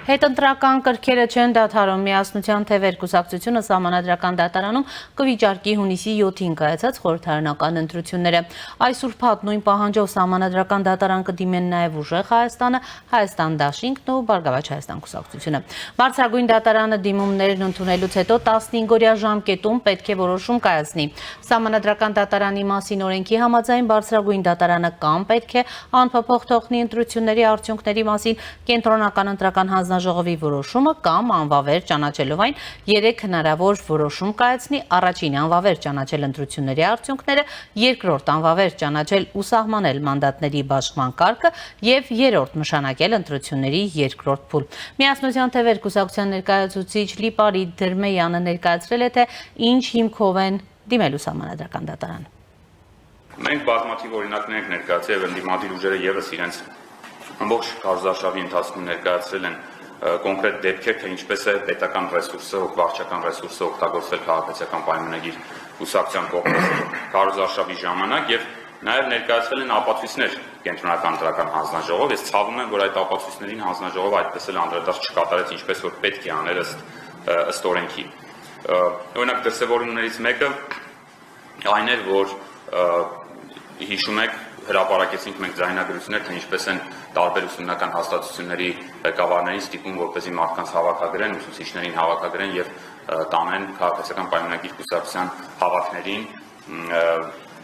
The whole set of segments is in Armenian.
Հետընտրական կրքերը չեն դադարում միասնության թևեր կուսակցությունը սահմանադրական դատարանում կվիճարկի հունիսի 7-ին կայացած խորհրդարանական ընտրությունները։ Այս ուրբաթ նույն պահանջով սահմանադրական դատարան կդիմեն նաև Ուժեղ Հայաստանը, Հայաստան Դաշինքն ու Բարգավաճ Հայաստան կուսակցությունը։ Բարձրագույն դատարանը դիմումներն ընդունելուց հետո 15-օրյա ժամկետում պետք է որոշում կայացնի։ Սահմանադրական դատարանի մասին օրենքի համաձայն բարձրագույն դատարանը կամ պետք է անփոփոխ թողնի ընտրությունների արդյունքների մասին կենտրոնական ընտրական հանձնաժողովի որոշումը կամ անվավեր ճանաչելով այն 3 հնարավոր որոշում կայացնի, առաջին անվավեր ճանաչել ընտրությունների արդյունքները, երկրորդ անվավեր ճանաչել ու սահմանել մանդատների բաշխման կարգը եւ երրորդ նշանակել ընտրությունների երկրորդ փուլ։ Միասնության թևեր կուսակցության ներկայացուցիչ Լիպարիտ Դրմեյանը ներկայացրել է, թե ինչ հիմքով են դիմելու սահմանադրական դատարան։ Մենք բազմաթիվ օրինակներ ենք ներկայացրել եւ ընդդիմադիր ուժերը եւս իրենց ամբողջ կարծրաշավի ընթացքում ներկայացրել են կոնկրետ դեպքեր, թե ինչպես է պետական ռեսուրսը, վարչական ռեսուրսը օգտագործվել քաղաքացիական պայմանագիր կուսակցության կողմից կարծրաշավի ժամանակ եւ նաեւ ներկայացվել են ապացույցներ կենտրոնական ընտրական հանձնաժողով։ Ես ցավում եմ, որ այդ ապացույցներին հանձնաժողովը այդպես էլ անդրադարձ չկատարեց, ինչպես որ պետք է աներ ըստ օրենքի։ Օրինակ դրսևորումներից մեկը այն էր, որ հիշում եք, հրապարակեցինք մենք ձայնագրություններ, թե ինչպես են տարբեր ուսումնական հաստատությունների ղեկավարներին ստիպում, որպեսզի մարդկանց հավաքագրեն, ուսուցիչներին հավաքագրեն եւ տանեն քաղաքացիական պայմանագիր կուսակցության հավաքներին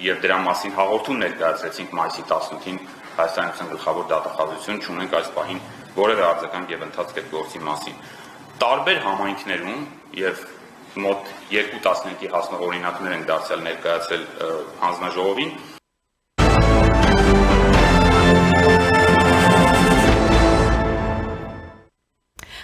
եւ դրա մասին հաղորդում ներկայացրեցինք մայիսի 18-ին Հայաստանի Հանրապետության գլխավոր դատախազություն, չունենք այս պահին որևէ արձագանք եւ ընթացք այդ գործի մասին։ Տարբեր համայնքներում եւ մոտ 2 տասնյակի հասնող օրինակներ են դարձյալ ներկայացել հանձնաժողովին։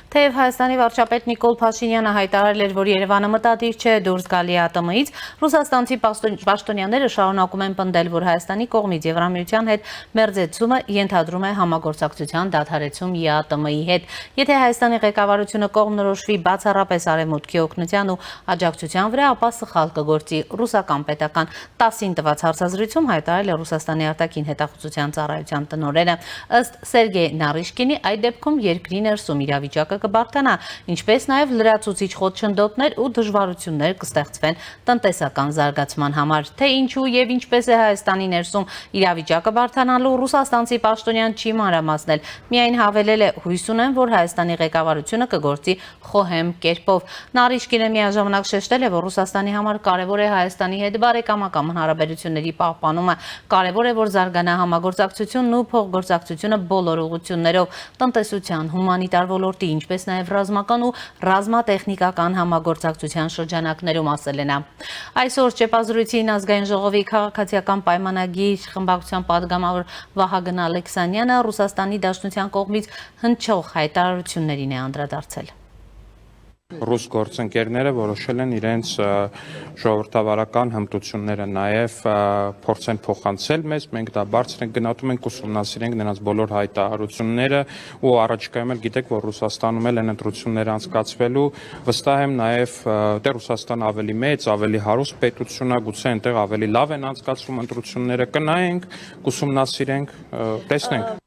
Թեև Հայաստանի վարչապետ Նիկոլ Փաշինյանը հայտարարել էր, որ Երևանը մտադիր չէ դուրս գալի ԱՏՄ-ից, ռուսաստանցի պաշտոնյաները շարունակում են պնդել, որ Հայաստանի կողմից Եվրամիության հետ մերձեցումը ենթադրում է համագործակցության դադարեցում ԵԱՏՄ-ի հետ։ Եթե Հայաստանի ղեկավարությունը կողմնորոշվի բացառապես արևմուտքի օգնության ու աջակցության վրա, ապա սխալ կգործի։ Ռուսական պետական ՏԱՍՍ-ին տված հարցազրույցում հայտարարել է Ռուսաստանի արտաքին հետախուզության ծառայության տնօրենը։ Ըստ Սերգեյ Նարիշկինի, այդ դեպքում երկրի ներսում իրավիճակը կբարդանա, ինչպես նաև լրացուցիչ խոչընդոտներ ու դժվարություններ կստեղծվեն տնտեսական զարգացման համար։ Թե ինչու եւ ինչպես է Հայաստանի ներսում իրավիճակը բարդանալու, ռուսաստանցի պաշտոնյան չի մանրամասնել, միայն հավելել է՝ հույս ունեմ, որ Հայաստանի ղեկավարությունը կգործի խոհեմ կերպով։ Նարիշկինը միաժամանակ շեշտել է, որ Ռուսաստանի համար կարևոր է Հայաստանի հետ բարեկամական հարաբերությունների պահպանումը, կարևոր է, որ զարգանա համագործակցությունն ու փոխգործակցությունը բոլոր ուղղություններով, տնտեսության, հումանիտար ոլորտի, ինչպես նաև ռազմական ու ռազմատեխնիկական համագործակցության շրջանակներում, ասել է նա։ Այսօր ճեպազրույցին ազգային ժողովի քաղաքացիական պայմանագիր խմբակցության падգամավոր Վահագն Ալեքսանյանը Ռուսաստանի Դաշնության կողմից հնչող հայտարարություններին է անդրադարձել։ Ռուս գործընկերները որոշել են իրենց ժողովրդավարական հմտությունները նաև փորձեն փոխանցել մեզ, մենք դա բարձր ենք գնահատում, ենք ուսումնասիրենք նրանց բոլոր հայտարարությունները ու առաջիկայում էլ գիտեք, որ Ռուսաստանում էլ են ընտրություններ անցկացվելու, վստահ եմ նաև դե Ռուսաստանը ավելի մեծ, ավելի հարուստ պետություն է, գուցե այնտեղ ավելի լավ են անցկացվում ընտրությունները, կնայենք, կուսումնասիրենք, տեսնենք։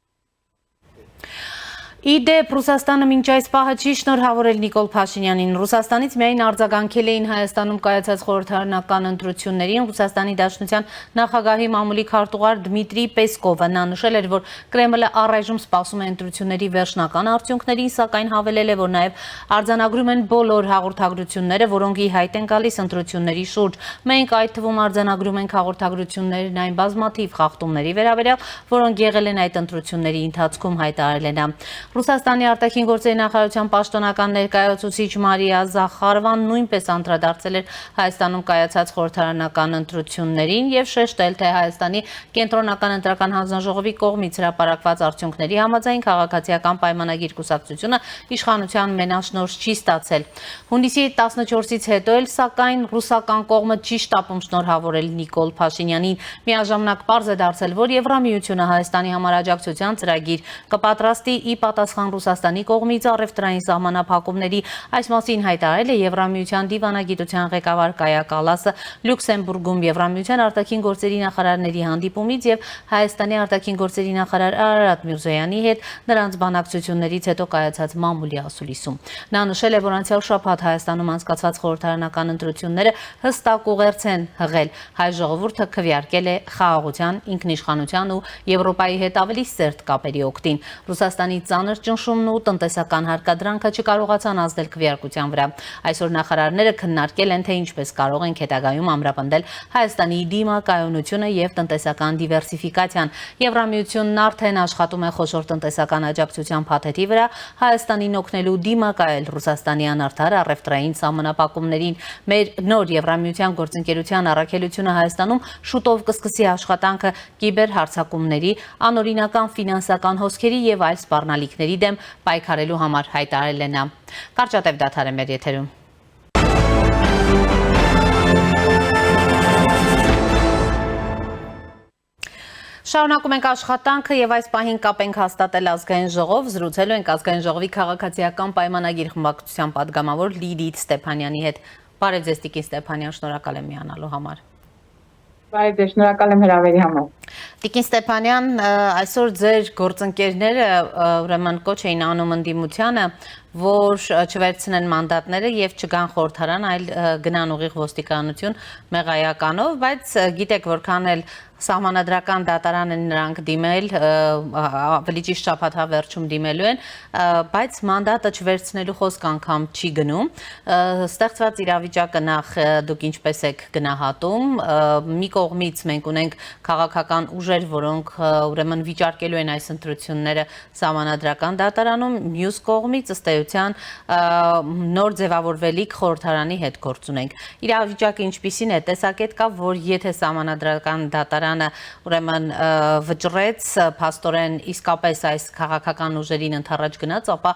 Իդեպ Ռուսաստանը մինչ այս պահը չի շնորհավորել Նիկոլ Փաշինյանին։ Ռուսաստանից միայն արձագանքել էին Հայաստանում կայացած խորհրդարանական ընտրություններին Ռուսաստանի Դաշնության նախագահի մամուլի քարտուղար Դմիտրի Պեսկովը։ Նա նշել էր, որ Կրեմլը առայժմ սպասում է ընտրությունների վերջնական արդյունքներին, սակայն հավելել է, որ նաև արձանագրում են բոլոր հաղորդագրությունները, որոնք ի հայտ են գալիս ընտրությունների շուրջ։ Մենք այդ թվում արձանագրում ենք հաղորդագրություններն այն բազմաթիվ խախտումների վերաբերյալ, որոնք եղել են այդ ընտրությունների ընթացքում, հայտարարել է նա։ Ռուսաստանի արտաքին գործերի նախարարության պաշտոնական ներկայացուցիչ Մարիա Զախարովան նույնպես անդրադարձել էր Հայաստանում կայացած խորհրդարանական ընտրություններին եւ շեշտել, թե Հայաստանի կենտրոնական ընտրական հանձնաժողովի կողմից հրապարակված արդյունքների համաձայն քաղաքացիական պայմանագիր կուսակցությունը իշխանության մենաշնորհ չի ստացել։ Հունիսի 14-ից հետո էլ սակայն ռուսական կողմը չի շտապում շնորհավորել Նիկոլ Փաշինյանին։ Միաժամանակ պարզ է դարձել, որ Եվրամիությունը Հայաստանի համար աջակցության ծրագիր կպատրաստի ի պատասխան Ռուսաստանի կողմից առևտրային սահմանափակումների, այս մասին հայտարարել է Եվրամիության դիվանագիտության ղեկավար Կայա Կալասը Լյուքսեմբուրգում Եվրամիության արտաքին գործերի նախարարների հանդիպումից եւ Հայաստանի արտաքին գործերի նախարար Արարատ Միրզոյանի հետ նրանց բանակցություններից հետո կայացած մամուլի ասուլիսում։ Նա նշել է, որ անցյալ շաբաթ Հայաստանում անցկացված խորհրդարանական ընտրությունները հստակ ուղերձ են հղել։ Հայ ժողովուրդը քվեարկել է խաղաղության, ինքնիշխանության ու Եվրոպայի հետ ավելի սերտ կապերի օգտին։ Ռուսաստանի ծանր ճնշումն ու տնտեսական հարկադրանքը չկարողացան ազդել քվեարկության վրա։ Այսօր նախարարները քննարկել են, թե ինչպես կարող են հետագայում ամրապնդել Հայաստանի դիմակայունությունը եւ տնտեսական դիվերսիֆիկացիան։ Եվրամիությունն արդեն աշխատում է խոշոր տնտեսական աջակցության փաթեթի վրա Հայաստանին օգնելու դիմակայել Ռուսաստանի անարդար առևտրային սահմանափակումներին։ Մեր նոր Եվրամիության գործընկերության առաքելությունը Հայաստանում շուտով կսկսի աշխատանքը կիբերհարձակումների, անօրինական ֆինանսական հոսքերի եւ այլ սպառնալիքների դեմ պայքարելու համար, հայտարարել է նա։ Կարճատև դադար է մեր եթերում։ Շարունակում ենք աշխատանքը եւ այս պահին կապ ենք հաստատել ազգային ժողով, զրուցելու ենք ազգային ժողովի քաղաքացիական պայմանագիր խմբակցության падգամավոր Լիլիթ Ստեփանյանի հետ։ Բարև ձեզ Տիկին Ստեփանյան, շնորհակալ եմ միանալու համար։ Բարև ձեզ, շնորհակալ եմ հրավերի համար։ Տիկին Ստեփանյան, այսօր ձեր գործընկերները ուրեմն կոչ էին անում ընդդիմությանը, որ չվերցնեն մանդատները եւ չգան խորհրդարան, այլ գնան ուղիղ ոստիկանություն մեղայականով, բայց գիտեք որքան էլ սահմանադրական դատարան են նրանք դիմել, ավելի ճիշտ շաբաթվա վերջում դիմելու են, բայց մանդատը չվերցնելու խոսք անգամ չի գնում։ Ստեղծված իրավիճակը նախ դուք ինչպես եք գնահատում։ Մի կողմից մենք ունենք քաղաքական ուժեր, որոնք ուրեմն վիճարկելու են այս ընտրությունները սահմանադրական դատարանում, մյուս կողմից ըստ էության նոր ձևավորվելիք խորհրդարանի հետ գործ ունենք։ Իրավիճակը ինչպիսին է, տեսակետ կա, որ եթե սահմանադրական դատարանը ուրեմն վճռեց փաստորեն իսկապես այս քաղաքական ուժերին ընդառաջ գնաց, ապա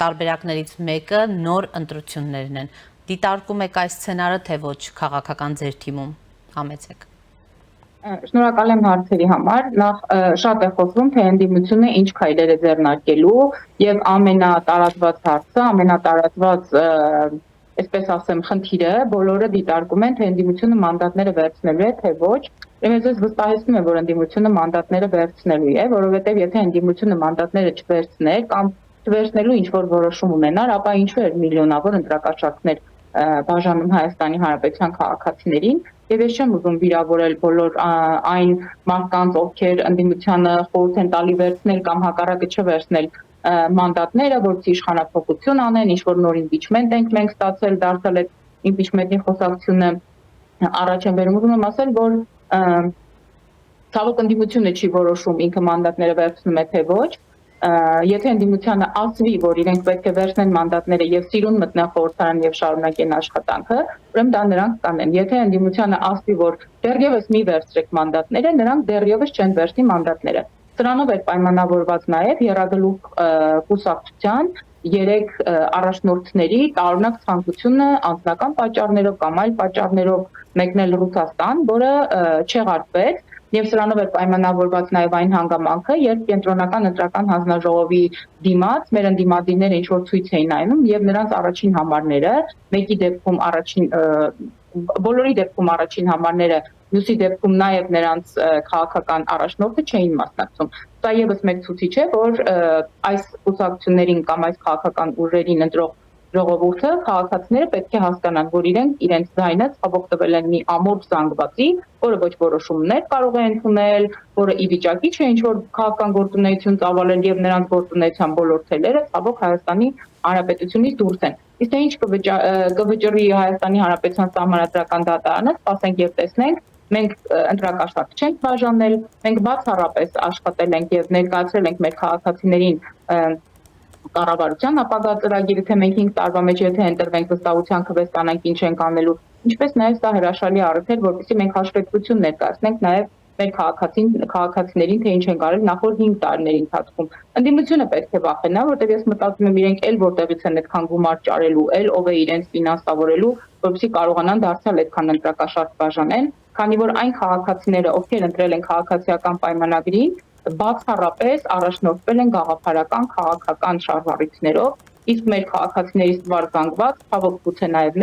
տարբերակներից մեկը նոր ընտրություններն են։ Դիտարկում եք այս սցենարը, թե ոչ քաղաքական ձեր թիմում, համեցեք։ Շնորհակալ եմ հարցերի համար։ Նախ շատ է խոսվում, թե ընդդիմությունը ինչ քայլեր է ձեռնարկելու եւ ամենատարածված հարցը, ամենատարածված այսպես ասեմ, խնդիրը բոլորը դիտարկում են, թե ընդդիմությունը մանդատները վերցնելու է, թե ոչ։ Ես ձեզ վստահեցնում եմ, որ ընդդիմությունը մանդատները վերցնելու է, որովհետև եթե ընդդիմությունը մանդատները չվերցներ կամ չվերցնելու ինչ-որ որոշում ունենար, ապա ինչու էր միլիոնավոր ընտրակաշառքներ բաժանում Հայաստանի Հանրապետության քաղաքացիներին, եւ ես չեմ ուզում վիրավորել բոլոր այն մարդկանց, ովքեր ընդդիմությանը խորհուրդ են տալի վերցնել կամ հակառակը չվերցնել մանդատները, որպեսզի իշխանափոխություն անեն, ինչ-որ նոր իմպիչմենտ ենք մենք ստացել, դարձել այդ իմպիչմենտի խոսակցությունը առաջ են բերում։ Ուզում եմ ասել, որ ցավոք ընդդիմությունը չի որոշում ինքը մանդատները վերցնում է թե ոչ։ Եթե ընդդիմությանը ասվի, որ իրենք պետք է վերցնեն մանդատները եւ սիրուն մտնեն խորհրդարան եւ շարունակեն աշխատանքը, ուրեմն դա նրանք կանեն։ Եթե ընդդիմությանը ասվի, որ դեռևս մի վերցրեք մանդատները, նրանք դեռևս չեն վերցնի մանդատները։ Սրանով է պայմանավորված նաեւ Եռագլուխ կուսակցության 3 առաջնորդների տարօրինակ ցանկությունը անձնական պատճառներով կամ այլ պատճառներով մեկնել Ռուսաստան, որը չեղարկվեց։ Եվ սրանով էր պայմանավորված նաև այն հանգամանքը, երբ կենտրոնական ընտրական հանձնաժողովի դիմաց մեր ընդդիմադիրները ինչ-որ ցույց էին այնում եւ նրանց առաջին համարները, մեկի դեպքում բոլորի դեպքում առաջին համարները, մյուսի դեպքում նաև նրանց քաղաքական առաջնորդը չէին մասնակցում։ Սա եւս մեկ ցուցիչ է, որ այս կուսակցություններին կամ այս քաղաքական ուժերին ընտրող ժողովուրդը, քաղաքացիները պետք է հասկանան, որ իրենց ձայնը ցավոք տվել են մի ամորֆ զանգվածի, որը ոչ որոշումներ կարող է ընդունել, որը ի վիճակի չէ ինչ-որ քաղաքական գործունեություն ծավալել եւ նրանց գործունեության բոլոր թելերը ցավոք Հայաստանի Հանրապետությունից դուրս են։ Իսկ թե ինչ կվճռի Հայաստանի Հանրապետության սահմանադրական դատարանը, սպասենք եւ տեսնենք։ Մենք ընտրակաշառք չենք բաժանել, մենք բացառապես աշխատել ենք եւ ներկայացրել ենք մեր քաղաքացիներին կառավարության ապագա ծրագիրը, թե մենք 5 տարվա մեջ եթե ընտրվենք վստահության քվե ստանանք ինչ ենք անելու, ինչպես նաև սա հրաշալի առիթ էր, որպեսզի մենք հաշվետվություն ներկայացնենք նաև մեր քաղաքացիներին, թե ինչ են արել նախորդ 5 տարիների ընթացքում։ Ընդդիմությունը պետք է վախենա, որտեղ ես մտածում եմ իրենք էլ որտեղից են այդքան գումար ճարելու, էլ ով է իրենց ֆինանսավորելու, որպեսզի կարողանան դարձյալ այդքան ընտրակաշառք բաժանել, քանի որ այն քաղաքացիները, ովքեր ընտրել են քաղաքացիական պայմանագրին, բացառապես առաջնորդվել են գաղափարական քաղաքական շարժառիթներով, իսկ մեր քաղաքացիներից վարձանգված, ցավոք գուցե նաև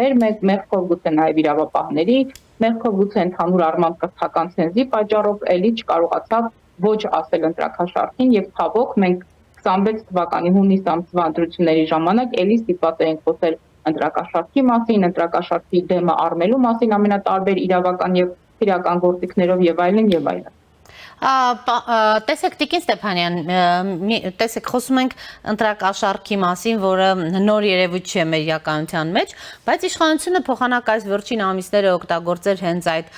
մեղքով գուցե նաև իրավապահների, մեղքով գուցե ընդհանուր առմամբ կրթական ցենզի պատճառով էլի չկարողացավ ոչ ասել ընտրակաշարքին եւ ցավոք մենք 26 թվականի հունիս ամսվա ընտրությունների ժամանակ էլի ստիպված էինք խոսել ընտրակաշարքի մասին, ընտրակաշարքի դեմը առնելու մասին ամենատարբեր իրավական եւ քրեական գործիքներով եւ այլն եւ այլն։ Տեսեք Տիկին Ստեփանյան, տեսեք խոսում ենք ընտրակաշարքի մասին, որը նոր երևույթ չէ մեր իրականության մեջ, բայց իշխանությունը փոխանակ այս վերջին ամիսները օգտագործել հենց այդ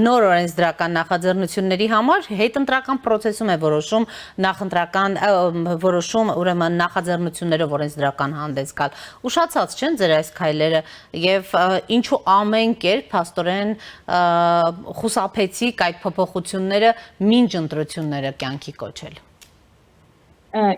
նոր օրենսդրական նախաձեռնությունների համար հետընտրական process-ում է որոշում ուրեմն նախաձեռնություններով օրենսդրական հանդես գալ։ Ուշացած չեն ձեր այս քայլերը եւ ինչու ամեն կերպ փաստորեն խուսափեցիք այդ փոփոխությունները մինչ ընտրությունները կյանքի կոչել։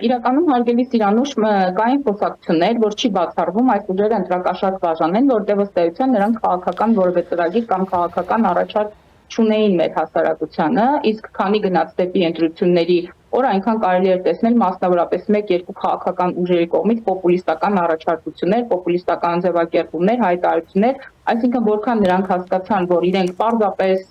Իրականում հարգելի Սիրանուշ կային խոսակցություններ, որ չի բացառվում այս ուժերը ընտրակաշարք բաժանեն, որտեղ ըստ էության նրանք քաղաքական որևէ ծրագիր կամ քաղաքական առաջարկ չունեին մեր հասարակությանը, իսկ քանի գնաց դեպի ընտրությունների օր այնքան կարելի էր տեսնել մասնավորապես 1-2 քաղաքական ուժերի կողմից պոպուլիստական առաջարկություններ, պոպուլիստական ձևակերպումներ, հայտարարություններ, այսինքն որքան նրանք հասկացան, որ իրենք պարզապես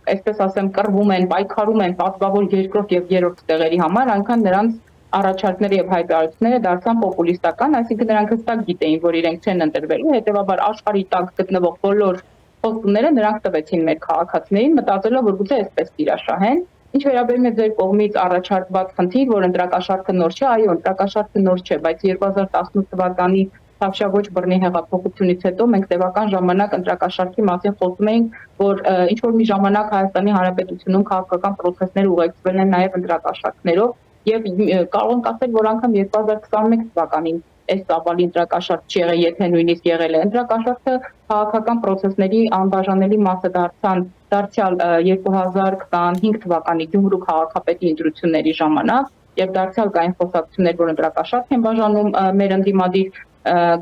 այսպես ասեմ, կռվում են, պայքարում են պատվավոր երկրորդ եւ երրորդ տեղերի համար, այնքան նրանց առաջարկները եւ հայտարարությունները դարձան պոպուլիստական, այսինքն նրանք հստակ գիտեին, որ իրենք չեն ընտրվելու, հետեւաբար աշխարհի տակ գտնվող բոլոր խոստումները նրանք տվեցին մեր քաղաքացիներին, մտածելով, որ գուցե այսպես տիրաշահեն։ Ինչ վերաբերում է ձեր կողմից առաջարկված խնդիր, որ ընտրակաշարքը նոր չէ, այո, ընտրակաշարքը նոր չէ, բայց 2018 թվականի Թավշյա բռնի հեղափոխությունից հետո մենք տևական ժամանակ ընտրակաշարքի մասին խոսում էինք, որ ինչ որ մի ժամանակ Հայաստանի Հանրապետությունում քաղաքական process-ներ ուղեկցվել են նաև ընտրակաշարքներով եւ կարող ենք ասել, որ անգամ 2021 թվականին այս ծավալի ընտրակաշարք չի եղել, եթե նույնիսկ եղել է։ Ընտրակաշարքը քաղաքական process-ների անբաժանելի մասը դարձյալ 2025 թվականի Գյումրու քաղաքապետի ընտրությունների ժամանակ եւ դարձյալ կային խոսակցություններ, որ ընտրակաշարք են բաժանում մեր ընդդիմադիր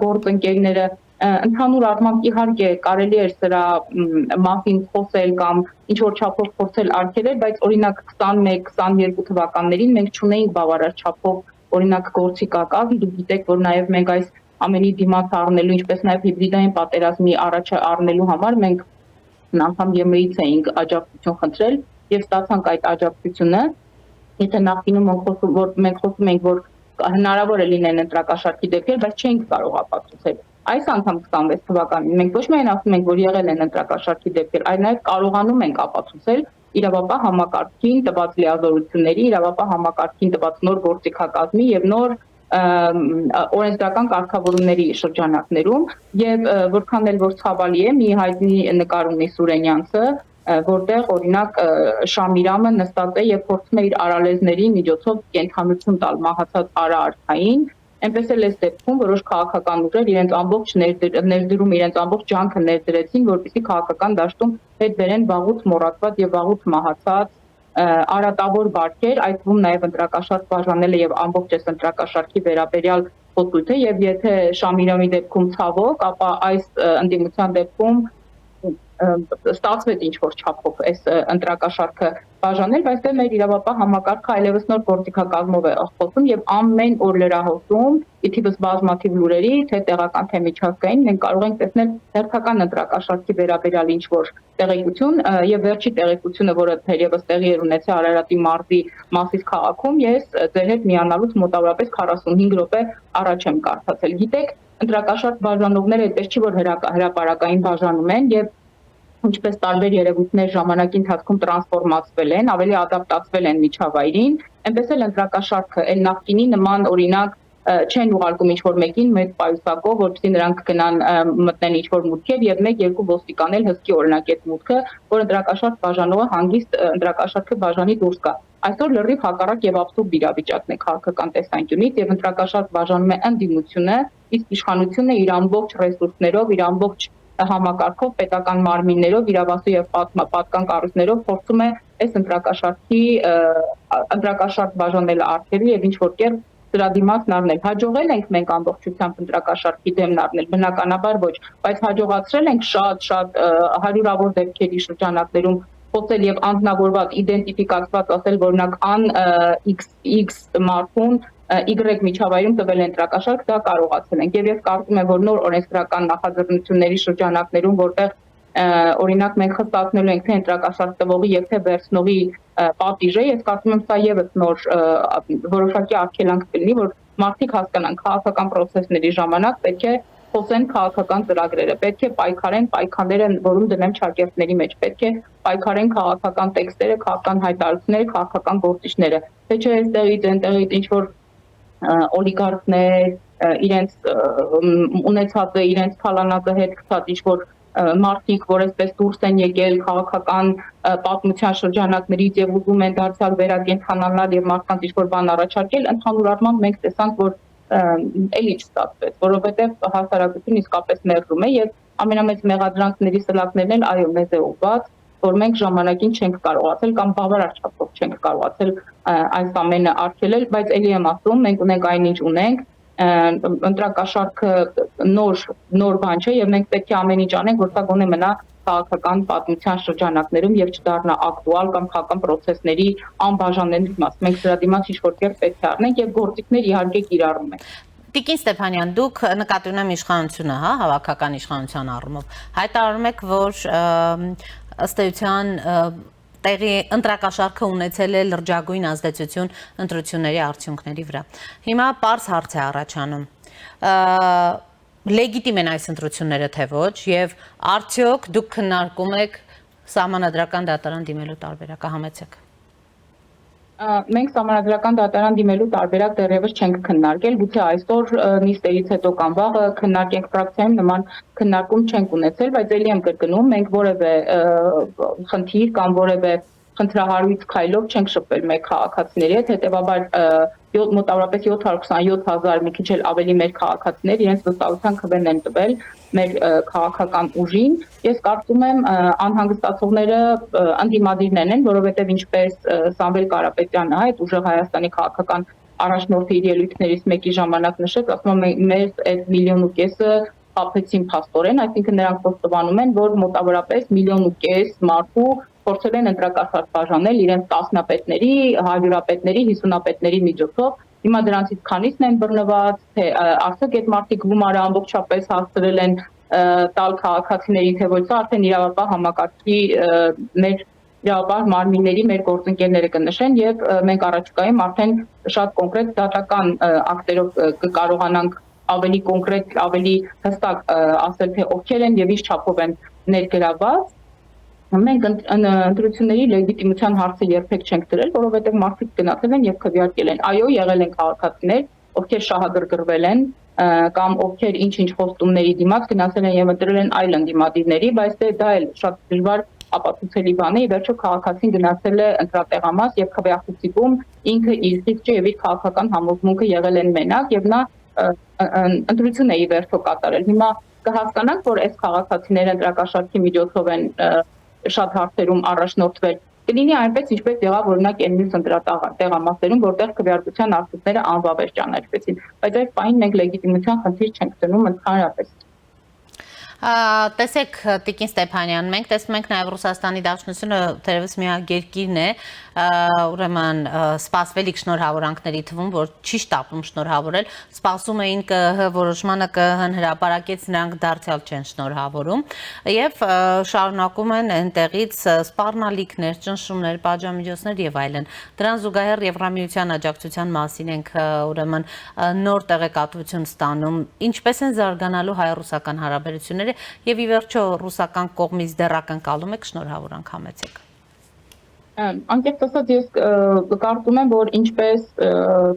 գործընկերները ընդհանուր առմամբ իհարկե կարելի էր սրա մասին խոսել կամ ինչ որ չափով փորձել արգելել, բայց օրինակ 21-22 թվականներին մենք չունեինք բավարար չափով օրինակ գործիքակազմ, դուք գիտեք, որ նաև մենք այս ամենի դիմաց առնելու, ինչպես նաև հիբրիդային պատերազմի առաջ առնելու համար մենք անգամ ԵՄ-ից էինք աջակցություն խնդրել եւ ստացանք այդ աջակցությունը, եթե նախկինում մենք խոսում ենք, որ հնարավոր է լինեն ընտրակաշարքի դեպքեր, բայց չենք կարող ապացուցել։ Այս անգամ 26 թվականին մենք ոչ միայն ասում ենք, որ եղել են ընտրակաշարքի դեպքեր, այլ նաև կարողանում ենք ապացուցել իրավապահ համակարգին տված լիազորությունների, իրավապահ համակարգին տված նոր գործիքակազմի եւ նոր օրենսդրական կարգավորումների շրջանակներում եւ որքան էլ որ ցավալի է, մի հայտնի նկար ունի Սուրենյանցը, որտեղ օրինակ Շամիրամը նստած է եւ փորձում է իր արալեզների միջոցով կենթանություն տալ մահացած Արա արքային, այնպես էլ այս դեպքում որոշ քաղաքական ուժեր իրենց ամբողջ ներդրում, իրենց ամբողջ ջանքը ներդրեցին, որպեսզի քաղաքական դաշտում հետ բերեն վաղուց մոռացված եւ վաղուց մահացած արատավոր բարքեր, այդ թվում նաեւ ընտրակաշարք բաժանելը եւ ամբողջ այս ընտրակաշարքի վերաբերյալ խոսույթը եւ եթե Շամիրամի դեպքում ցավոք, ապա այս ընդդիմության դեպքում ստացվեց ինչ որ չափով այս ընտրակաշարքը բաժանել, բայց դե մեր իրավապահ համակարգը այլևս նոր գործիքակազմով է խոսում եւ ամեն օր լրահոսում, իթիվս բազմաթիվ լուրերի, թե տեղական թե միջազգային, մենք կարող ենք տեսնել հերթական ընտրակաշարքի վերաբերյալ ինչ որ տեղեկություն եւ վերջի տեղեկությունը, որը թերևս տեղի էր ունեցել Արարատի մարզի Մասիս քաղաքում, ես ձեր հետ միանալուց մոտավորապես 45 րոպե առաջ եմ կարդացել։ Գիտեք, ընտրակաշարք բաժանողները այդպես չի որ հրապարակային բաժանում են եւ ինչպես տարբեր երևույթներ ժամանակի ընթացքում տրանսֆորմացվել են, ավելի ադապտացվել են միջավայրին, այնպես էլ ընտրակաշարքը այլ նախկինի նման օրինակ չեն ուղարկում ինչ-որ մեկին մեծ պայուսակով, որպեսզի նրանք գնան մտնեն ինչ-որ մուտքեր եւ 1-2 ոստիկան էլ հսկի օրինակ այդ մուտքը, որ ընտրակաշարք բաժանողը հանգիստ ընտրակաշարքը բաժանի դուրս գա։ Այսօր լրիվ հակառակ եւ աբսուրդ իրավիճակն է քաղաքական տեսանկյունից եւ ընտրակաշարք բաժանում է ընդդիմությունը, իսկ իշխանությունը իր ամբողջ ռեսուրսներով, իր ամբողջ համակարգով, պետական մարմիններով, իրավասու եւ պատկան կառույցներով փորձում է այս ընտրակաշարք բաժանելը արգելել եւ ինչ որ կերպ դրա դիմաց նարնել։ Հաջողել ենք մենք ամբողջությամբ ընտրակաշարքի դեմ նարնել, բնականաբար ոչ, բայց հաջողացրել ենք շատ հարյուրավոր դեպքերի շրջանակներում խոսել եւ անձնավորված իդենտիֆիկացված ասել, որ օրինակ ան X մարդուն Y միջավայրում տվել ընտրակաշարք, դա կարողացել ենք։ Եվ ես կարծում եմ, որ նոր օրենսդրական նախաձեռնությունների շրջանակներում, որտեղ օրինակ մենք խստացնելու ենք թե ընտրակաշարք տվողի եւ թե վերցնողի պատիժը, ես կարծում եմ սա եւս նոր որոշակի արգելանք կլինի, որ մարդիկ հասկանան քաղաքական process-ների ժամանակ պետք է խոսեն քաղաքական ծրագրերը, պետք է պայքարեն պայքարները, որում դնեմ չակերտների մեջ, պետք է պայքարեն քաղաքական տեքստերը, քաղաքական հայտարարությունները, քաղաքական գործիչները։ Թե չէ այստեղից ինչ որ օլիգարխներ իրենց ունեցածը, իրենց թալանածը հետ գցած ինչ որ մարդիկ, որ այսպես դուրս են եկել քաղաքական պատմության շրջանակներից եւ ուզում են դարձյալ վերակենդանանալ եւ մարդկանց ինչ-որ բան առաջարկել, ընդհանուր առմամբ մենք տեսանք, որ էլի չստացվեց, որովհետեւ հասարակությունը իսկապես մերժում է եւ ամենամեծ մեղադրանքների սլակներն էլ այո մեզ է ուղղված, որ մենք ժամանակին չենք կարողացել կամ բավարար չափով չենք կարողացել այս ամենը արգելել, բայց էլի եմ ասում, մենք ունենք այնինչ ունենք, ընտրակաշարքը նոր բան չէ եւ մենք պետք է ամեն ինչ անենք, որ սա գոնե մնա քաղաքական պատմության շրջանակներում եւ չդառնա ակտուալ կամ քաղաքական process-ների անբաժանելի մաս։ Մենք դրա դիմաց ինչ-որ կերպ պետք է առնենք եւ գործիքներ իհարկե կիրառում ենք։ Տիկին Ստեփանյան, դուք նկատի ունեմ իշխանությունը, հա, հավաքական իշխանության առումով։ Հայտարարում եք, որ ըստ էության տեղի ընտրակաշարքը ունեցել է լրջագույն ազդեցություն ընտրությունների արդյունքների վրա։ Հիմա պարզ հարց է առաջանում։ Լեգիտիմ են այս ընտրությունները թե ոչ եւ արդյոք դուք քննարկում եք սահմանադրական դատարան դիմելու տարբերակը, համեցեք։ Մենք սահմանադրական դատարան դիմելու տարբերակ դեռևս չենք քննարկել, գուցե այսօր նիստերից հետո կամ վաղը քննարկենք ֆրակցիայում նման քննարկում չենք ունեցել, բայց ելի եմ կրկնում, մենք որևէ խնդիր կամ որևէ խնդրահարույց քայլով չենք շփվել մեր քաղաքացիների հետ, հետեւաբար մոտավորապես 727,000 մի քիչ էլ ավելի մեր քաղաքացիներ իրենց վստահության քվեն են տվել մեր քաղաքական ուժին։ Ես կարծում եմ անհանգստացողները ընդդիմադիրներն են, որովհետև ինչպես Սամվել Կարապետյանը, այդ ուժեղ Հայաստանի քաղաքական առաջնորդի իր ելույթներից մեկի ժամանակ նշեց, ասում եմ մեր այդ 1,5 միլիոնը խաբեցին փաստորեն, այսինքն նրանք խոստովանում են, որ մոտավորապես 1,5 միլիոն մարդու փորձել են ընտրակաշարք բաժանել իրենց տասնապետների, հարյուրապետների, 50-ապետների միջոցով։ Հիմա դրանցից քանիսն են բռնված, թե արդյոք այդ մարդիկ գումարը ամբողջապես հասցրել են տալ քաղաքացիներին, թե ոչ, սա արդեն իրավապահ համակարգի մեր իրավապահ մարմինների մեր գործընկերները կնշեն եւ մենք առաջիկայում արդեն շատ կոնկրետ դատական ակտերով կկարողանանք ավելի կոնկրետ, ավելի հստակ ասել, թե ովքեր են եւ ինչ չափով են ներգրավված։ Մենք ընտրությունների լեգիտիմության հարցը երբեք չենք դրել, որովհետև մարդիկ գնացել են եւ քվեարկել են։ Այո, եղել են քաղաքացիներ, ովքեր շահագրգռվել են կամ ովքեր ինչ-ինչ խոստումների դիմաց գնացել են եւ ընտրել են այլ ընդդիմադիրների, բայց դա էլ շատ դժվար ապացուցելի բան է, ի վերջո քաղաքացին գնացել է ընտրատեղամաս եւ քվեախոսիկում ինքը իր խիղճը եւ իր քաղաքական համոզմունքը եղել են մենակ եւ նա ընտրություն է ի վերջո կատարել։ Հիմա կհասկանանք, որ այս քաղաքացիները ընտրակաշարքի միջոցով են շատ հարցերում առաջնորդվել։ Կլինի այնպես, ինչպես եղավ օրինակ N-ից ընտրատեղամասերում, որտեղ քվեարկության արդյունքները անվավեր ճանաչվեցին, բայց այս պահին մենք լեգիտիմության խնդիր չենք դնում ընդհանրապես։ Տեսեք Տիկին Ստեփանյան, մենք տեսնում ենք նաև Ռուսաստանի Դաշնությունը թերևս միակ երկիրն է, ուրեմն սպասվելիք շնորհավորանքների թվում, որ չի շտապում շնորհավորել, սպասում էին ԿՀ որոշմանը, ԿՀ-ն հրապարակեց, նրանք դարձյալ չեն շնորհավորում եւ շարունակում են այնտեղից սպառնալիքներ, ճնշումներ, պատժամիջոցներ եւ այլն։ Դրան զուգահեռ Եվրամիության աջակցության մասին ենք ուրեմն նոր տեղեկատվություն ստանում, ինչպես են զարգանալու հայ-ռուսական հարաբերությունները եւ ի վերջո ռուսական կողմից դեռ ակնկալում եք շնորհավորանք, համեցեք։ Անկեղծ ասած ես կարծում եմ, որ ինչպես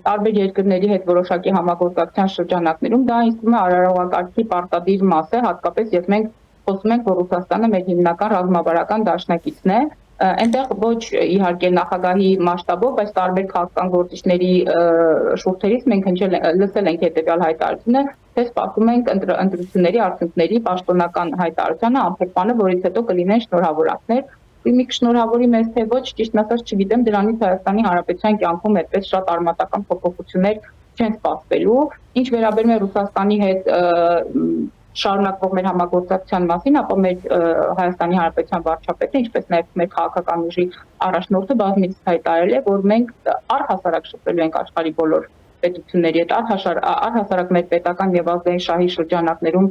տարբեր երկրների հետ որոշակի համագործակցության շրջանակներում դա ինձ է արարողակարգի պարտադիր մաս է, հատկապես երբ մենք խոսում ենք, որ Ռուսաստանը մեր հիմնական ռազմավարական դաշնակիցն է, այնտեղ ոչ իհարկե նախագահի մասշտաբով, բայց տարբեր քաղաքական գործիչների շուրթերից մենք լսել ենք հետևյալ հայտարարությունը, թե սպասում ենք ընտրությունների արդյունքների պաշտոնական հայտարարությանը ամփոփանը, որից հետո կլինեն շնորհավորանքներ։ Մի շնորհավորի մեզ թե ոչ, ճիշտն ասած չգիտեմ, դրանից Հայաստանի Հանրապետության կյանքում այդպես շատ արմատական փոփոխություններ չեն սպասվելու։ Ինչ վերաբերում է Ռուսաստանի հետ շարունակվող մեր համագործակցության մասին, ապա մեր Հայաստանի Հանրապետության վարչապետը, ինչպես նաև մեր քաղաքական ուժի առաջնորդը բազմիցս հայտարարել է, որ մենք առհասարակ շփվելու ենք աշխարհի բոլոր պետությունների հետ, առհասարակ մեր պետական եւ ազգային շահի շրջանակներում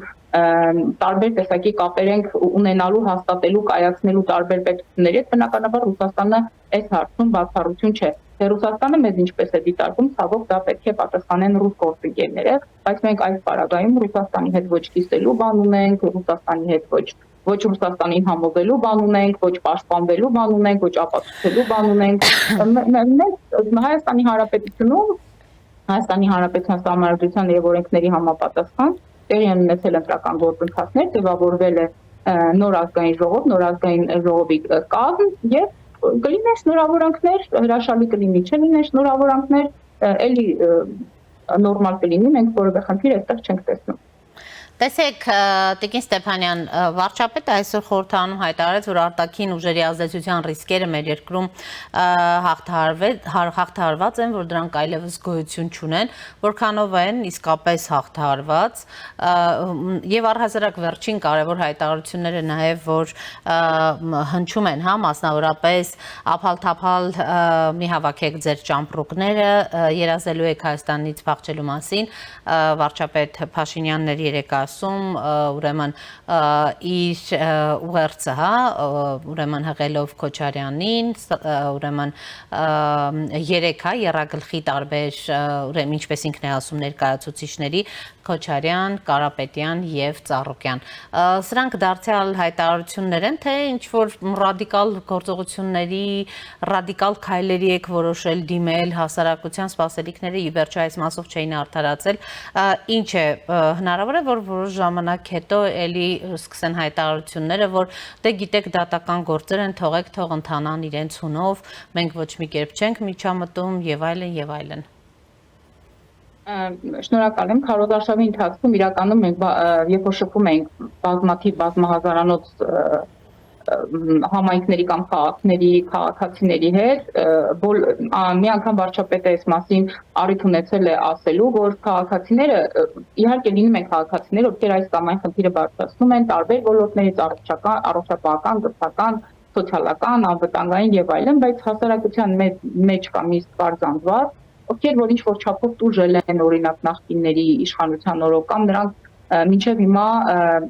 տարբեր տեսակի կապեր ենք ունենալու, հաստատելու, կայացնելու տարբեր պետությունների հետ, բնականաբար Ռուսաստանը այս հարցում բացառություն չէ։ Ռուսաստանը մեզ ինչպես է դիտարկում, ցավոք դա պետք է պատասխանեն ռուս գործընկերները, բայց մենք այս պարագայում Ռուսաստանի հետ ոչ կիսելու բան ունենք, Ռուսաստանի հետ ոչ Ռուսաստանին համոզելու բան ունենք, ոչ պաշտպանվելու բան ունենք, ոչ ապացուցելու բան ունենք։ Հայաստանի Հանրապետության Սահմանադրության եւ օրենքների համապատասխան տեղի են ունեցել ընտրական գործընթացներ, ձևավորվել է նոր ազգային ժողովի կազմ եւ կլինեն շնորհավորանքներ, հրաշալի կլինի, չլինեն շնորհավորանքներ, էլի նորմալ կլինի, մենք որևէ խնդիր այստեղ չենք տեսնում։ Տեսեք, Տիկին Ստեփանյան, վարչապետը այսօր խորհրդարանում հայտարարեց, որ արտաքին ուժերի ազդեցության ռիսկերը մեր երկրում հաղթահարված են, որ դրանք այլևս գոյություն չունեն, որքանով են իսկապես հաղթահարված, եւ առհասարակ վերջին կարևոր հայտարարությունները նաեւ, որ հնչում են, մասնավորապես ափալ-թափալ մի հավաքեք ձեր ճամպրուկները, երազելու եք Հայաստանից փախչելու մասին, վարչապետ Փաշինյանն էր երեք ուրեմն իր ուղերձը, ուրեմն հղելով Քոչարյանին, ուրեմն երեք եռագլխի տարբեր, ուրեմն ինչպես ինքն է ասում ներկայացուցիչների, Քոչարյան, Կարապետյան եւ Ծառուկյան։ Սրանք դարձյալ հայտարարություններ են, թե ինչ որ ռադիկալ գործողությունների, ռադիկալ քայլերի եք որոշել դիմել հասարակության սպասելիքները ի վերջո այս մասով չէին արդարացել, ինչ է հնարավոր է որ որոշ ժամանակ հետո էլի սկսեն հայտարարությունները, որ դե գիտեք դատական գործեր են, թող ընթանան իրենց հունով, մենք ոչ մի կերպ չենք միջամտում եւ այլն եւ այլն։ Շնորհակալ եմ, քարոզարշավի ընթացքում իրականում մենք երբ որ շփում ենք բազմաթիվ բազմահազարանոց համայնքների կամ քաղաքների, քաղաքացիների հետ, մի անգամ վարչապետը այս մասին առիթ ունեցել է ասելու, որ քաղաքացիները, իհարկե լինում են քաղաքացիներ, ովքեր այս կամ այն խնդիրը բարձրացնում են տարբեր ոլորտներից, առողջապահական, կրթական, սոցիալական, անվտանգային եւ այլն, բայց հասարակության մեջ կա մի սպառազանված, ովքեր որ ինչ որ չափով տուժել են օրինակ նախկինների իշխանության օրոք կամ նրանք մինչև հիմա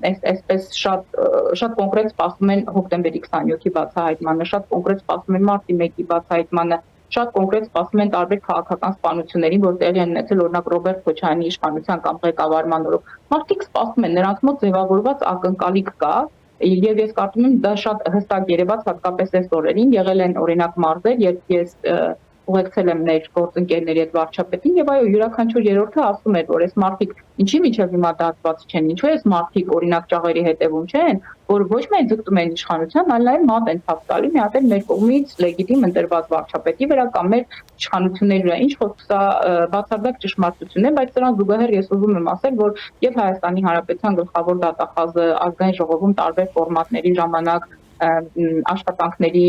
այսպես շատ կոնկրետ սպասում են հոկտեմբերի 27-ի բացահայտմանը, շատ կոնկրետ սպասում են մարտի 1-ի բացահայտմանը, շատ կոնկրետ սպասում են տարբեր քաղաքական սպանություններին, որ տեղի են ունեցել օրինակ Ռոբերտ Քոչարյանի իշխանության կամ ղեկավարման օրոք։ Մարդիկ սպասում են, նրանց մոտ ձևավորված ակնկալիք կա, եւ ես կարծում եմ դա շատ հստակ երևաց հատկապես այս օրերին, եղել են օրինակ մարզեր, երբ ես ուղեկցել եմ մեր գործընկերների հետ վարչապետին եւ այո յուրաքանչյուր երրորդը ասում էր որ այս մարդիկ ինչի միջև հիմա դատված չեն ինչու այս մարդիկ օրինակ ճաղերի հետևում չեն որ ոչ միայն ձգտում են իշխանության այլ նաեւ մատ են թափ տալի մի հատ էլ մեր կողմից լեգիտիմ ընտրված վարչապետի վրա կամ մեր իշխանությունների վրա ինչ որ սա բացարձակ ճշմարտություն է բայց սրան զուգահեռ ես ուզում եմ ասել որ եւ Հայաստանի Հանրապետության գլխավոր դատախազը ազգային ժողովում տարբեր ֆորմատների ժամանակ աշխատանքների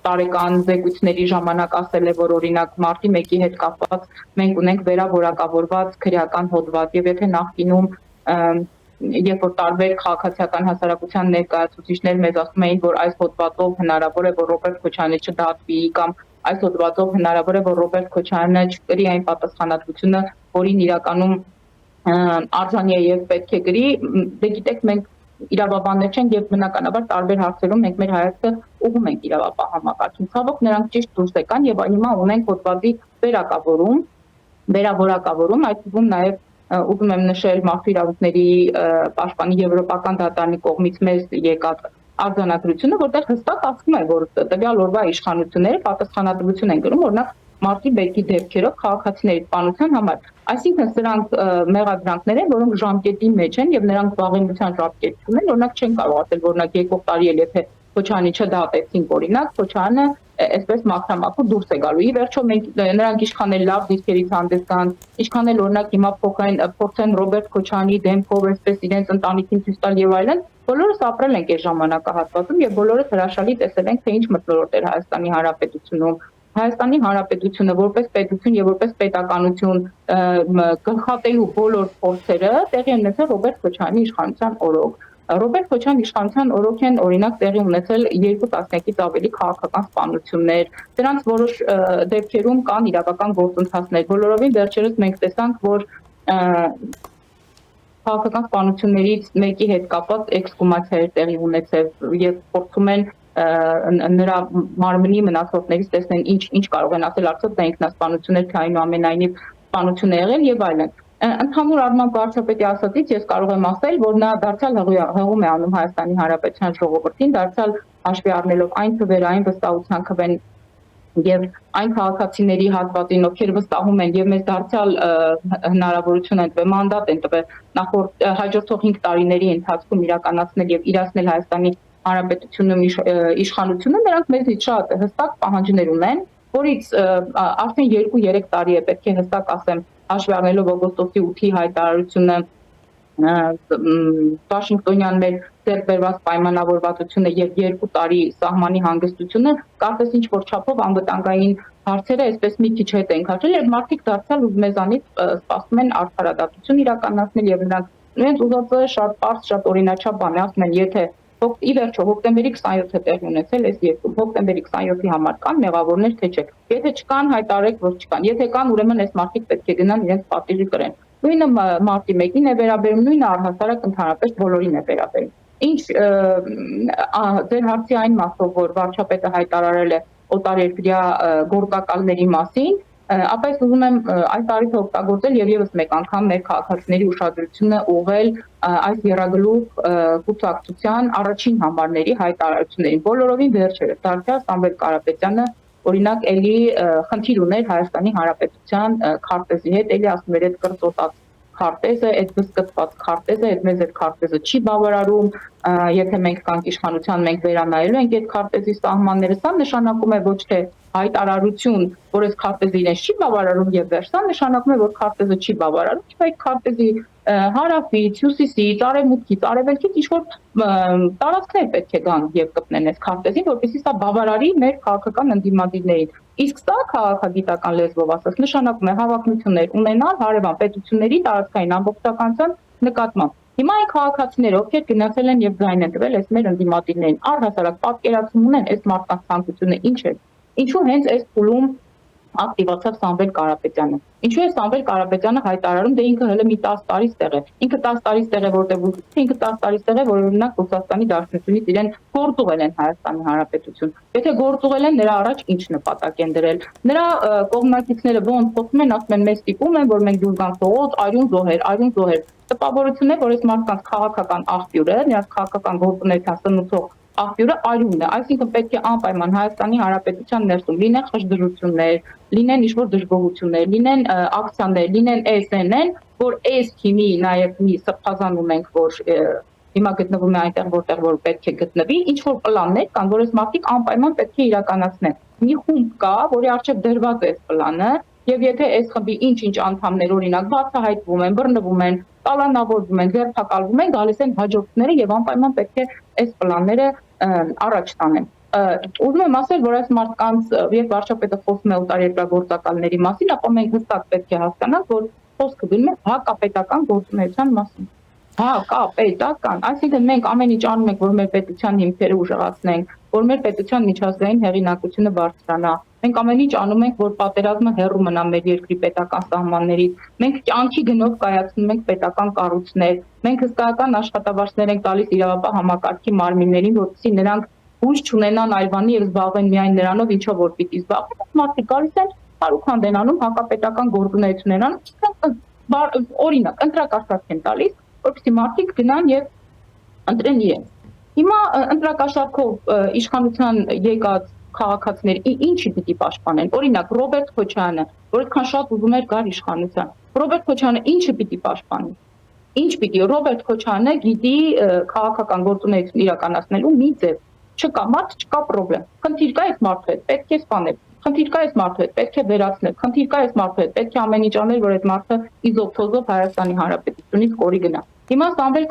տարեկան զեկույցների ժամանակ ասել է, որ օրինակ մարտի 1-ի հետ կապված մենք ունենք վերավորակավորված քրեական հոդված եւ եթե նախկինում երբ որ տարբեր քաղաքացիական հասարակության ներկայացուցիչներ մեզ ասում էին, որ այս հոդվածով հնարավոր է, որ Ռոբերտ Քոչարյանը չդատվի կամ այս հոդվածով հնարավոր է, որ Ռոբերտ Քոչարյանը չկրի այն պատասխանատվությունը, որին իրականում արժանի է եւ պետք է գրի, դե գիտեք մենք իրավաբաններ չենք եւ բնականաբար տարբեր հարցերում մենք մեր հայացքը ուղղում ենք իրավապահ համակարգին։ Ցավոք նրանք ճիշտ դուրս եկան եւ հիմա ունենք հոդվածի վերավորակավորում, այդ թվում նաեւ ուզում եմ նշել մարդու իրավունքների պաշտպանի եվրոպական դատարանի կողմից մեզ եկած արձանագրությունը, որտեղ հստակ ասվում է, որ տվյալ օրվա իշխանությունները պատասխանատվություն են կրում, օրինակ մարտի 1-ի դեպքերով քաղաքացիների սպանության համար։ Այսինքն սրանք մեղադրանքներ են, որոնք ժամկետի մեջ են եւ նրանք վաղեմության ժամկետ ունեն, օրինակ չեն կարող ասել, որ օրինակ եկող տարի էլ եթե Քոչարյանի չդատեցինք, օրինակ Քոչարյանը այսպես մաքրամաքուր դուրս է գալու։ Ի վերջո մենք նրանք ինչքան էլ լավ դիսկերից հանդես գան, ինչքան էլ օրինակ հիմա փոխեն Ռոբերտ Քոչարյանի դեմքով այսպես իրենց ընտանիքին ցույց տալ եւ այլն, բոլորս ապրել ենք այս ժամանակահատվածում եւ բոլորս հրաշալի տեսել ենք, թե ինչ մթնոլորտ էր Հայաստանի Հանրապետությունում Հայաստանի Հանրապետությունը որպես պետություն եւ որպես պետականություն գլխատելու բոլոր փորձերը տեղի են ունեցել Ռոբերտ Քոչարյանի իշխանության օրոք։ Ռոբերտ Քոչարյանի իշխանության օրոք են օրինակ տեղի ունեցել 2 տասնյակից ավելի քաղաքական սպանություններ։ Դրանց որոշ դեպքերում կան իրավական գործընթացներ։ Բոլորովին վերջերս մենք տեսանք, որ քաղաքական սպանություններից մեկի հետ կապված էքսկումացիա տեղի ունեցավ եւ փորձում են նրա մարմնի մնացորդներից տեսնեն ինչ կարող են ասել, արդյոք դա ինքնասպանություն է, թե այնուամենայնիվ սպանություն է եղել եւ այլն։ Ընդհանուր առմամբ վարչապետի ասածից ես կարող եմ ասել, որ նա դարձյալ հղում է անում Հայաստանի Հանրապետության ժողովրդին, դարձյալ հաշվի առնելով այն թվերը, այն վստահության քվեն եւ այն քաղաքացիների հատվածին, ովքեր վստահում են եւ մեզ դարձյալ հնարավորություն են տվել, մանդատ են տվել նախորդ հաջորդող 5 տարիների ընթացքում իրականացնել եւ իրացնել Հայաստանի Հանրապետությունում իշխանությունը, նրանք մեզնից շատ հստակ պահանջներ ունեն, որից արդեն 2-3 տարի է, պետք է հստակ ասեմ, հաշվի առնելով օգոստոսի 8-ի հայտարարությունը Վաշինգտոնյան մեր ձեռք բերված պայմանավորվածությունը եւ 2 տարի սահմանի հանգստությունը կարծես ինչ որ չափով անվտանգային հարցերը այսպես մի քիչ հետ են քաշել եւ մարդիկ դարձյալ մեզանից սպասում են արդարադատություն իրականացնել եւ նրանք ուզածը շատ པարզ, շատ օրինաչափ բան է, ասում են, եթե ի վերջո հոկտեմբերի 27-ը տեղի ունեցել այս երկրում, հոկտեմբերի 27-ի համար կան մեղավորներ, թե չէ։ Եթե չկան, հայտարարեք, որ չկան։ Եթե կան, ուրեմն այս մարդիկ պետք է գնան իրենց պատիժի կրեն։ Նույնը մարտի 1-ին է վերաբերում, նույնը առհասարակ ընդհանրապես բոլորին է վերաբերում։ Ինչ ձեր հարցի այն մասով, որ վարչապետը հայտարարել է օտարերկրյա գործակալների մասին, ապա ես ուզում եմ այս տարիքը օգտագործել եւ եւս մեկ անգամ մեր քաղաքացիների ուշադրությունը ուղղել այս եռագլուխ կուսակցության առաջին համարների հայտարարություններին։ Բոլորովին վերջերս դարձյալ Սամվել Կարապետյանը օրինակ էլի խնդիր ուներ Հայաստանի Հանրապետության քարտեզի հետ, էլի ասում էր այդ կրծոտած քարտեզը, այդ բսկտված քարտեզը, այդ մեզ այդ քարտեզը չի բավարարում, եթե մենք կանք իշխանության, մենք վերանայելու ենք այդ քարտեզի սահմանները, սա նշանակում է ոչ թե հայտարարություն, որ այս քարտեզը իրենց չի բավարարում եւ վերջ, սա նշանակում է, որ քարտեզը չի բավարարում, չէ՞ այդ քարտեզի հարավից, հյուսիսից, արևմուտքից, արևելքից ինչ-որ տարածքներ պետք է գան եւ կպնեն այս քարտեզին, որպեսզի սա բավարարի մեր քաղաքական ընդդիմադիրներին։ Իսկ սա քաղաքագիտական լեզվով ասած նշանակում է հավակնություններ ունենալ հարևան պետությունների տարածքային ամբողջականության նկատմամբ։ Հիմա այն քաղաքացիները, ովքեր գնացել են եւ ձայն են տվել այս մեր ընդդիմադիրներին, առհասարակ պատկերացում ունեն այս մարդկանց ցանկությունը ինչ է։ Ինչու հենց այս փուլում ակտիվացավ Սամվել Կարապետյանը։ Ինչու է Սամվել Կարապետյանը հայտարարում, դե ինքը հələ մի 10 տարի ստեղ է։ Ինքը 10 տարի ստեղ է, որտեղ ինքը 10 տարի ստեղ է, որ օրինակ Ռուսաստանի Դաշնությունից իրեն գործուղել են Հայաստանի Հանրապետություն։ Եթե գործուղել են, նրա առաջ ինչ նպատակ են դրել։ Նրա կողմնակիցները ոնց խոսում են, ասում են, մեզ ստիպում են, որ մենք դուրս գանք փողոց, արյուն զոհեր։ Տպավորությունն է, որ այս մարդկանց քաղաքական աղբյուրը, նրանց քաղաքական գործունեության սնուցող աղբյուրը արյունն է, այսինքն պետք է անպայման Հայաստանի Հանրապետության ներսում լինեն խժդժություններ, լինեն ինչ-որ դժգոհություններ, լինեն ակցիաներ, լինեն SNN, որ այս թիմի նաև մի սրբազան ունենք, որ հիմա գտնվում է այնտեղ, որտեղ որ պետք է գտնվի, ինչ-որ պլաններ կան, որ այս մարդիկ անպայման պետք է իրականացնեն։ Մի խումբ կա, որի առջև դրված է այս պլանը, եւ եթե այս խմբի ինչ-ինչ անդամներ օրինակ բացահայտվում են, բռնվում են, տալանավորվում են, ձերբակալվում են, գալիս են հաջորդները եւ անպայման պետք է այս պլանները առաջ տանեն։ Ուզում եմ ասել, որ այս մարդկանց երբ վարչապետը խոսում է օտարերկրյա գործակալների մասին, ապա մենք հստակ պետք է հասկանանք, որ խոսքը գնում է հակապետական գործունեության մասին։ Հակապետական, այսինքն մենք ամեն ինչ անում ենք, որ մեր պետության հիմքերը ուժեղացնենք, որ մեր պետության միջազգային հեղինակությունը բարձրանա։ Մենք ամեն ինչ անում ենք, որ պատերազմը հեռու մնա մեր երկրի պետական սահմաններից։ Մենք կյանքի գնով կայացնում ենք պետական կառույցներ։ Մենք հսկայական աշխատավարձներ ենք տալիս իրավապահ համակարգի մարմիններին, որպեսզի նրանք հույս չունենան այլվանի եւ զբաղվեն միայն նրանով, ինչով որ պիտի զբաղվեն։ Մարդիկ գալիս են հարուքանդ են անում, հակապետական գործունեություն են անում, օրինակ ընտրակարգ են տալիս, որպեսզի մարդիկ գնան եւ ընտրեն իրենց։ Հիմա ընտրակարգով իշխանության եկած քաղաքացիները ինչի պիտի պաշտպանեն։ Օրինակ Ռոբերտ Քոչարյանը, որ այդքան շատ ուզում էր գալ իշխանության։ Ռոբերտ Քոչարյանը ինչը պիտի պաշտպանի։ Ինչ պիտի Ռոբերտ Քոչարյանը գիտի քաղաքական գործունեություն իրականացնելու մի ձև։ Չկա մարդ, չկա պրոբլեմ։ Խնդիր կա այս մարդու հետ, պետք է սպանել։ Խնդիր կա այս մարդու հետ, պետք է վերացնել։ Խնդիր կա այս մարդու հետ, պետք է ամեն ինչ անել, որ այդ մարդը իզոփոզով Հայաստանի Հանրապետությունից կորի գնա։ Հիմա Սամվել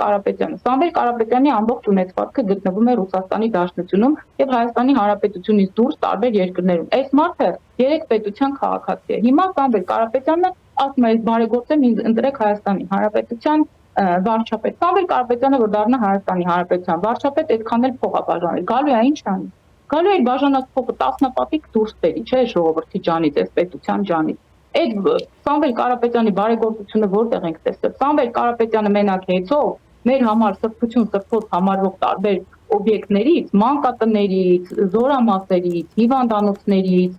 Կարապետյանի ամբողջ ունեցվածքը գտնվում է Ռուսաստանի Դաշնությունում եւ Հայաստանի Հանրապետությունից դուրս տարբեր երկրներում։ Այս մարդը 3 պետության քաղաքացի է։ Հիմա Սամվել Կարապետյանը ասում է, բարեգործեմ ինձ ընտրեք Հայաստանի Հանրապետության վարչապետ։ Սամվել Կարապետյանը որ դառնա Հայաստանի Հանրապետության վարչապետ, այդքան էլ փող է բաժանել։ Գալու է ինչ անի։ Գալու է բաժանած փողը տասնապատիկ դուրս բերի, չէ՞ ժողովրդի ջանից, այս պետության ջանից։ Այդ Սամվել Կարապետյանի բարեգործությունը որտեղ ենք տեսել։ Սամվել Կարապետյանը մենակ հեծով մեր համար սրբություն սրբոց համարվող տարբեր օբյեկտներից, մանկատներից, զորամասերից, հիվանդանոցներից,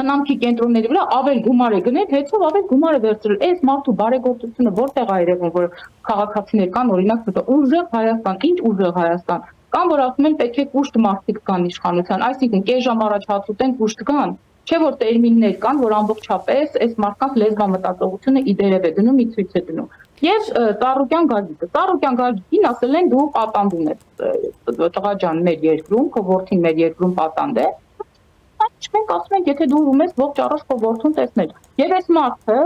խնամքի կենտրոնների վրա ավել գումար է գնել, հեծով ավել գումար է վերցրել։ Այս մարդու բարեգործությունը որտեղ է երևում, որ քաղաքացիներ կան, օրինակ, ուժեղ Հայաստան, ինչ ուժեղ Հայաստան։ Կամ որ ասում են պետք է կուշտ մարդիկ կան իշխանության, այսինքն կես ժամ առաջ հաց ուտեն կուշտ կան։ Չէ որ տերմիններ կան, որ ամբողջապես այս մարդկանց լեզվամտածողությունը իդերև է դնում, ի ցույց է դնում։ Եվ Ծառուկյան Գագիկին ասել են դու պատանդուն ես տղա ջան մեր երկրում, քո որդին մեր երկրում պատանդ է։ Մենք ասում ենք եթե դու ուզում ես ողջ առողջ քո որդուն տեսնել։ Եվ այս մարդը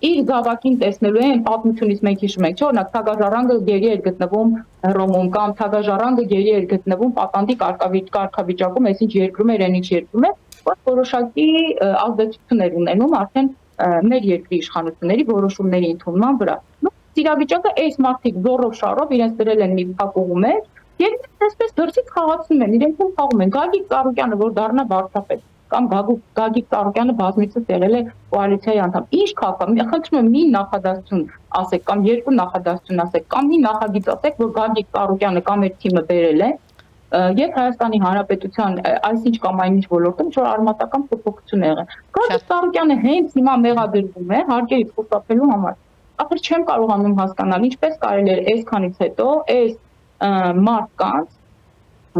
իր գավակին տեսնելու են պատմությունից մենք հիշում ենք, չէ՞ օրինակ Թագաժառանգը գերի էր գտնվում Հռոմում կամ Թագաժառանգը գերի էր գտնվում պատանդի կարգավիճակում, այսինչ երկրում էր, այնինչ երկրում է, որ որոշակի ազդեցություն էր ունենում արդեն մեր երկրի իշխանությունների որոշումների ընդունման վրա։ Իրավիճակը այս մարդիկ զորով շարով իրենց դրել են մի փակուղում է եւ այսպես դրսից խաղացնում են, իրենք խաղում են։ Գագիկ Ծառուկյանը որ դառնա վարչապետ կամ Գագիկ Ծառուկյանը բազմիցս եղել է կոալիցիայի անդամ։ Ինչ քաղաք, խնդրում եմ մի նախադասություն ասեք կամ երկու նախադասություն ասեք կամ մի նախագիծ ասեք, որ Գագիկ Ծառուկյանը կամ այդ թիմը բերել է եւ Հայաստանի Հանրապետության այսինչ կամ այնինչ ոլորտում ինչ որ արմատական փոփոխություն եղել։ Գագիկ Ծառուկյանը հենց հիմա մեղադրվում է հարկերից խուսափելու համար։ Ախր չեմ կարողանում հասկանալ ինչպես կարելի է այսքանից հետո այս մարդկանց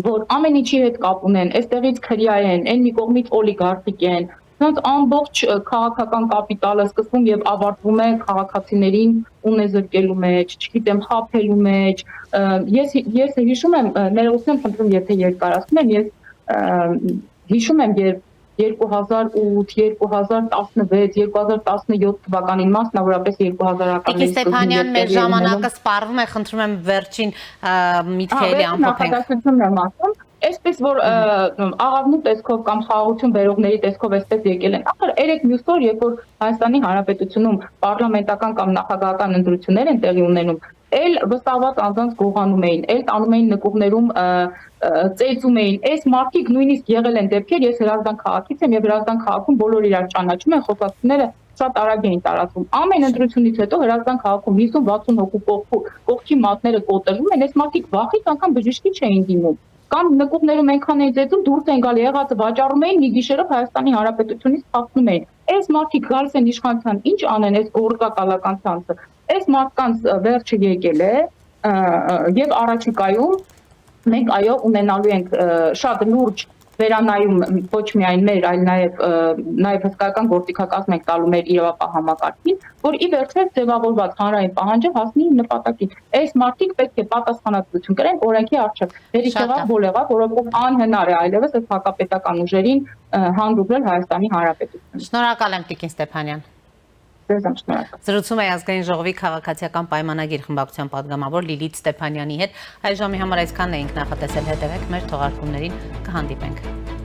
որ ամեն ինչի հետ կապ ունեն, այստեղից քրյա են, այն մի կողմից օլիգարխիկ են, նրանց ամբողջ քաղաքական կապիտալը սկսվում եւ ավարտվում է քաղաքացիներին ունեզրկելու մեջ, չգիտեմ, խաբելու մեջ։ Ես հիշում եմ, ներողություն խնդրում, եթե երկարացնում եմ, ես հիշում եմ, երբ 2008, 2016, 2017 թվականին մասնավորապես 2000-ականների Ստեփանյան, մեր ժամանակը սպառվում է, խնդրում եմ վերջին միտքերի ամփոփենք։ Այսպես որ աղավնու տեսքով կամ խաղաղություն բերողների տեսքով այսպես եկել են։ Ախր 3 մյուս օր, երբ որ Հայաստանի Հանրապետությունում պարլամենտական կամ նախագահական ընտրություններ են տեղի ունենում, էլ վստահված անձանց գողանում էին, էլ տանում էին նկուղներում ծեծում էին։ Այս մարդիկ նույնիսկ եղել են դեպքեր, ես Հրազդան քաղաքից եմ եւ Հրազդան քաղաքում բոլորը իրար ճանաչում են, խոսակցությունները շատ արագ էին տարածվում։ Ամեն ընտրությունից հետո Հրազդան քաղաքում 50-60 հոգու կողքի մատները կոտրվում են, այս մարդիկ վախից անգամ բժշկի չէին դիմում։ Կամ նկուղներում այնքան էին ծեծում, դուրս են գալի, եղածը վաճառում էին, մի գիշերով Հայաստանի Հանրապետությունից փախնում էին։ Այս մարդիկ գալիս են իշխանության, ինչ անեն այս գործակալական ցանցը։ Այս մարդկանց վերջը եկել է եւ առաջիկայում մենք այո ունենալու ենք շատ լուրջ վերանայում ոչ միայն մեր, այլ նաև հսկայական գործիքակազմ ենք տալու մեր իրավապահ համակարգին, որ ի վերջո ձևավորված հանրային պահանջը հասնի նպատակին։ Այս մարդիկ պետք է պատասխանատվություն կրեն օրենքի առջև։ Վերիչեղավ բոլեղավ, որովհետև անհնար է այլևս այս հակապետական ուժերին հանդուրժել Հայաստանի Հանրապետությունը։ Շնորհակալ եմ Տիկին Ստեփանյան։ Զրուցում է Ազգային ժողովի քաղաքացիական պայմանագիր խմբակցության պատգամավոր Լիլիթ Ստեփանյանի հետ։ Այս ժամի համար այսքանն էինք նախատեսել, հետևեք մեր թողարկումներին, կհանդիպենք։